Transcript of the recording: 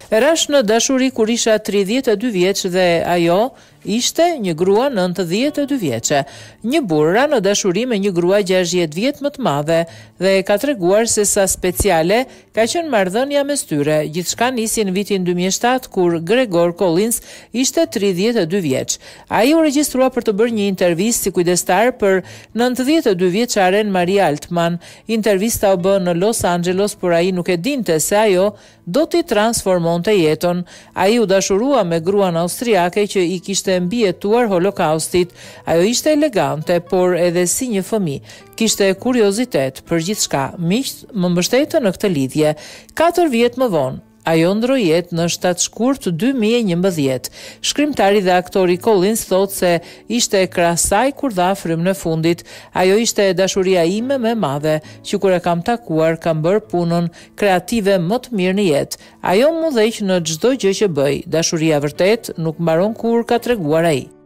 Rash në dashuri kur isha 32 vjeç dhe ajo ishte një grua 92 vjeçe. Një burr ra në dashuri me një grua 60 vjet më të madhe dhe ka treguar se sa speciale ka qenë marrëdhënia mes tyre. Gjithçka nisi në vitin 2007 kur Gregor Collins ishte 32 vjeç. Ai u regjistrua për të bërë një intervistë si kujdestar për 92 vjeçaren Maria Altman. Intervista u bë në Los Angeles, por ai nuk e dinte se ajo do t'i transformonte jetën. Ai u dashurua me gruan austriake që i kishte mbijetuar holokaustit. Ajo ishte elegante, por edhe si një fëmijë. Kishte kuriozitet për gjithçka. Miqt më mbështetën në këtë lidhje. 4 vjet më vonë, ajo ndroi jetë në shtatë 2011. Shkrimtari dhe aktori Collins thot se ishte krah saj kur dha frymën e fundit. Ajo ishte dashuria ime më e madhe, që kur e kam takuar kam bërë punën kreative më të mirë në jetë. Ajo më udhëheq në çdo gjë që bëj. Dashuria vërtet nuk mbaron kurrë, ka treguar ai.